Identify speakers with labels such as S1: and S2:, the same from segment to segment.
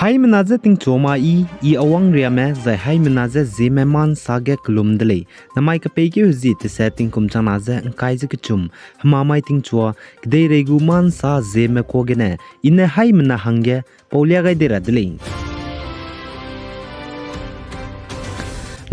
S1: Hai menaze ting choma I awang riame zai hai menaze Zeme man sage klum dele namai ka peki huzi te setting kum chanaze kai ze kichum hamamai ting chua gdei regu man sa Zeme ko gene ine hai mena hange paulia gai dera dele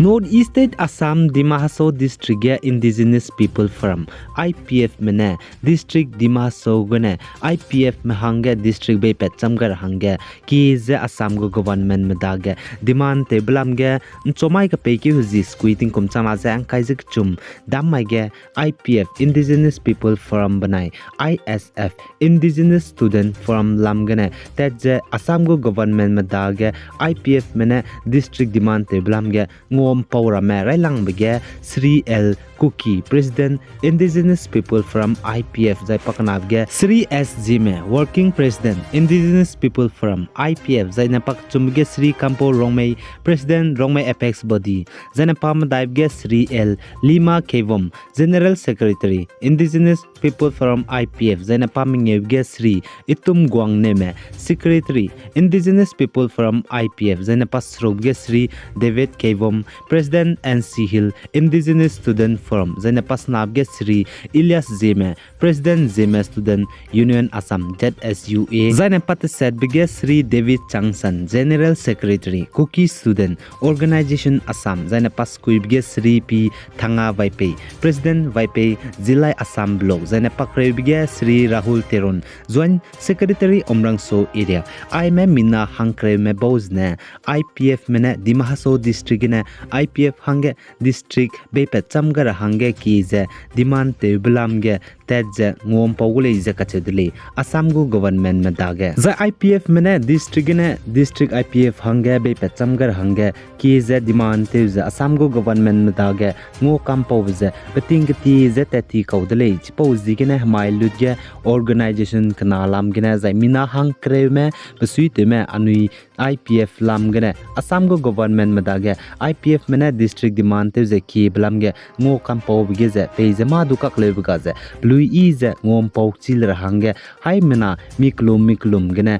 S1: North East State Assam Dima Haso District ge Indigenous People from IPF mene District Dima Haso gane IPF mehange District be petcham gar hange ki ze Assam go government medage demand teblam ge chomai ka peki huzi squeezing kum chama ze kai zik chum damai ge IPF Indigenous People from banai ISF Indigenous Student from lam gane that je Assam go government medage IPF mene District demand teblam ge Paura Mera Langbege Sri L. Kuki, President Indigenous People from IPF Zai Pakanavge Sri S. Zeme, Working President Indigenous People from IPF Zai Napak Chumge Sri Kampo Rongmei, President Rongmei Apex Body Zai Napam Daibge Sri L. Lima Kevom, General Secretary Indigenous People from IPF Zai Napamingevge Sri Itum Guang Neme, Secretary Indigenous People from IPF Zai Napasrobge Sri David Kevom, President NC Hill Indigenous Student Forum Zainapas Nabge Sri Ilyas Zeme President Zeme Student Union Assam ZSUA Zainapat Sedbige Sri David Changsan General Secretary Cookie Student Organization Assam Zainapas Kuibge Sri P Thanga Vaipe President Vaipe Zilai Assam Block Zainapak Rebige Sri Rahul Teron Joint Secretary Omrangso Area I me Mina Hankre me Bozne IPF mene Dimahaso District ne IPF hange district be petchamgar hange ki je demand te blamge tedje ngom pawle je kachedle Assam go government me dage za IPF mene district IPF hange be petchamgar hange ki je demand te je Assam go government me dage ngo kam pawje beting ti je tati kaudle chpawzi gene mailudge organization kanalam gene za mina hang kreme besuite me anui IPF lam gene Assam go government me dage IPF mene district demand te je ki blamge ngo kampo bge je peze ma du ka kleb ga je blue e je ngom pok chil rahange hai mena miklum gene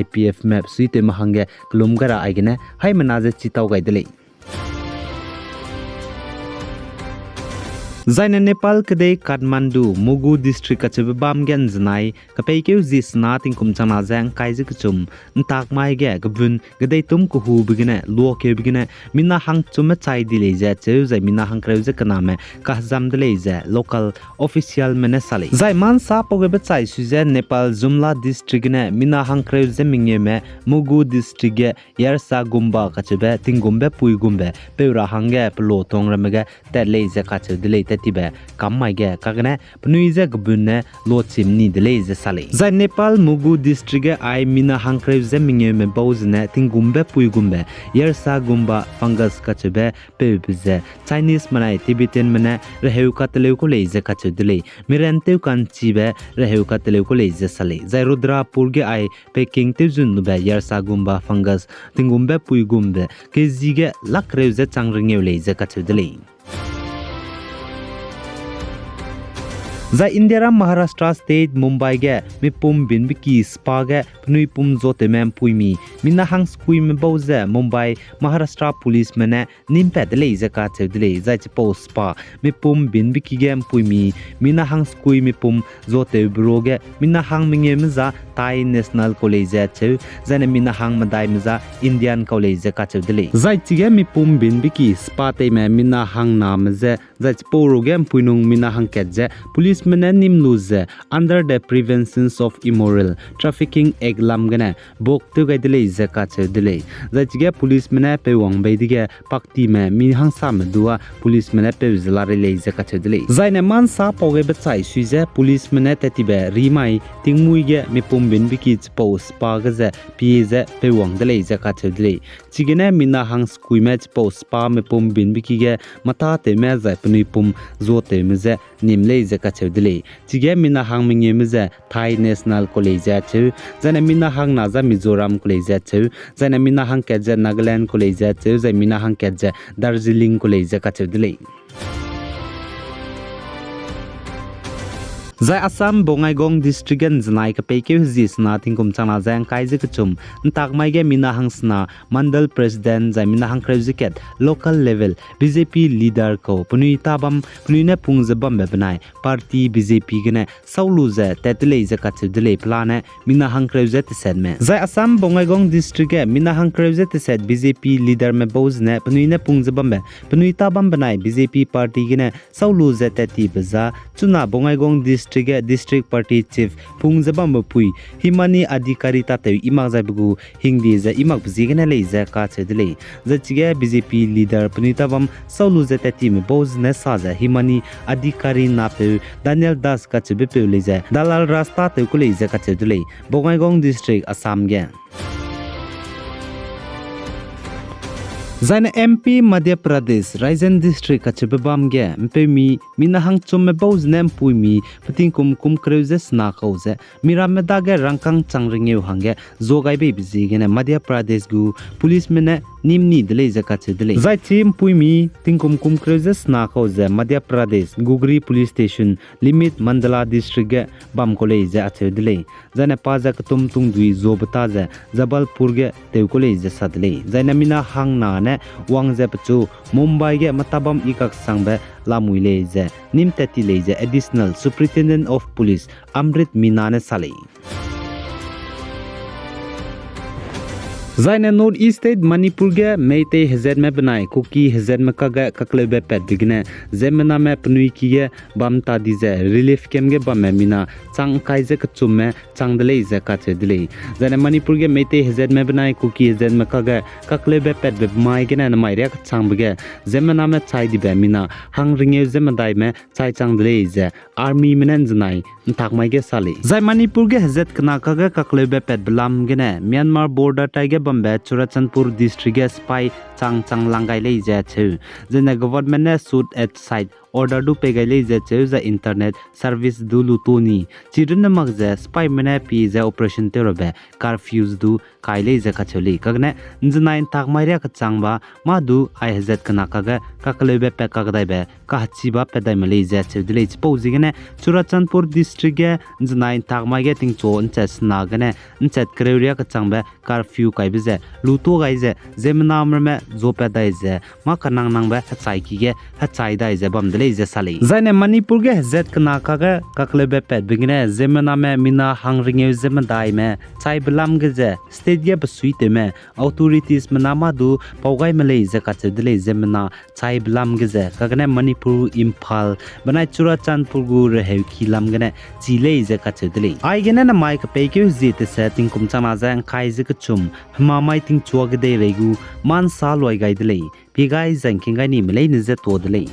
S1: IPF map suite ma hange klum gara ai gene hai mena je chitaw gai dele Zaina Nepal kedai Kathmandu Mugu district kache bam gen znai kapei ke zis na ting kum chana jang kai zik chum ntak mai ge gabun kedai tum ku hu bigine lo ke bigine mina hang chum chai di le ja che zai mina hang kreu je kana me ka jam de le ja local official mene sale zai man sa poge be chai su je Nepal Jumla district ne mina hang kreu je mingye me Mugu district ge yarsa gumba kache be tingumbe pui gumbe peura hange plo tong ramege te le je kache de le tibe kammai ge kagane pnuize gbunne lo chimni dele je sale za Nepal Mugu district ge ai mina hangkre je mingye me bozne tingumbe puigumbe yersa gumba fungus kachebe pebze Chinese manai Tibetan mane reheu katleu ko le je kachedele mirante kan chibe reheu katleu ko le je sale za Rudrapur ge ai peking te jun be yersa gumba fungus tingumbe puigumbe kezige lakre je changringe le je kachedele Za India Maharashtra State Mumbai ge mipum binbiki spa ge pnui pum zote mem puimi mina hang skui me boze Mumbai Maharashtra police mane nimpe dele je ka chedle za chipo spa mipum binbiki ge puimi mina hang skui mipum zote bro ge mina hang mingye mza Thai National College che zane mina hang madai mza Indian College ka chedle za chige mipum binbiki spa te me mina hang nam je za chipo ro ge puinung mina hang ketje police Menanim lose under the prevention of immoral trafficking eglam gane bok to ga delay zaka che delay zachige police mena pe wang bai dige pakti me mi hang sam duwa police mena pe zalare le zaka che delay zaine man sa poge be chai suije police mena tetibe rimai tingmui ge me pum bin biki post pa ga ze pi ze pe wang delay zaka che delay chigene mina hang skui match post pa me pum bin biki ge mata te me za pni pum zo te me ze nimle zaka che delay chige mina hang mingye meze Thai National College chu jana mina hang naza Mizoram College chu jana mina hang keja Nagaland College chu jana mina hang keja Darjeeling College ka chu delay Zai Assam Bongaigong district and Znai ka peke zisna tingkum chana zang kaije kachum ntakmai ge mina hangsna mandal president zai mina hang kreuziket local level BJP leader ko punui tabam punui pungjabam bebanai party BJP gene saulu ze tetle ze katdele plane mina hang kreuzet sedme Zai Assam Bongaigong district ge mina hang kreuzet sed BJP leader me bozne punui pungjabam be punui tabam banai BJP party gene saulu ze teti baza chuna Bongaigong district party chief pungjabam pui himani adhikari tateu imak jaibu hingdi za imak bjigena leiza ka chedle zachige BJP leader punitabam saulu zatati me bozne saza himani adhikari nape Daniel Das ka chebe pe leiza dalal rasta te ko leiza ka chedle Bongaigong district Assam ge Zaina MP Madhya Pradesh Raijan district kachebam ge mpemi minahang chumme boz nem puimi pating kum kreuzes na kauze mirameda ge rangkang changringe hange zogai be bizi ge Madhya Pradesh gu police mene nimni dele zakate dele zai team puimi tingkum kreuzes na kauze Madhya Pradesh Gugri police station limit Mandala district ge bam college ache dele zaina paja tum dui zobata ze Jabalpur ge teu college sadle zaina mina hang na ne wangze pachu Mumbai ge matabam ikak sangbe lamui leze nimtati leze additional superintendent of police Amrit Minane Saleh Zaina North East State Manipur ge meite hezet me banai kuki hezet me kaga kaklebe pet digne zemena me pnui ki ge bamta dize relief kem ge bam mina chang kaije kchume changdele ze ka chedile zaina Manipur ge meite hezet me banai kuki hezet me kaga kaklebe pet be mai ge na mai rek changbge zemena me chai di be mina hangringe zemandai me chai changdele ze army menen znai takmai ge sali zai Manipur ge hezet kana kaga kaklebe pet blam ge ne Myanmar border taige Bombay Churachandpur district spy chang langai lei ja chu jena government ne shoot at site order du pegai lei ja chu za internet service du lutoni chidun mak ja spy mena pi ja operation terobe curfews du kai lei ja kacholi kagne njnain tak maira ka changba ma du I hazat kana kaga kaklebe pe kagdai be ka chiba pedai malei ja chu dilei chpauji gane Churachandpur district ge njnain tak mai ge ting chon chasna gane nchat kreuria ka changba curfew kai bize luto gaize zemna amrme zopedai ze ma kanang nang ba chai ki ge chai dai ze bam dele ze sali zaine Manipur ge zet kana kaga kaklebe pet bingine zemna me mina hangringe zemdai me chai blam ge ze state ge basuite me authorities manama du paugai malei ze ka chedele zemna chai blam ge ze kagane Manipur Imphal banai Churachandpur gu rehe khilam gane chilei ze ka chedele ai gene na mai ka peke zite setting kum chana jang khai ze ka chum mamai ting chuag de regu man sa loi gai dele pigai jang kingai ni melei ni ze to dele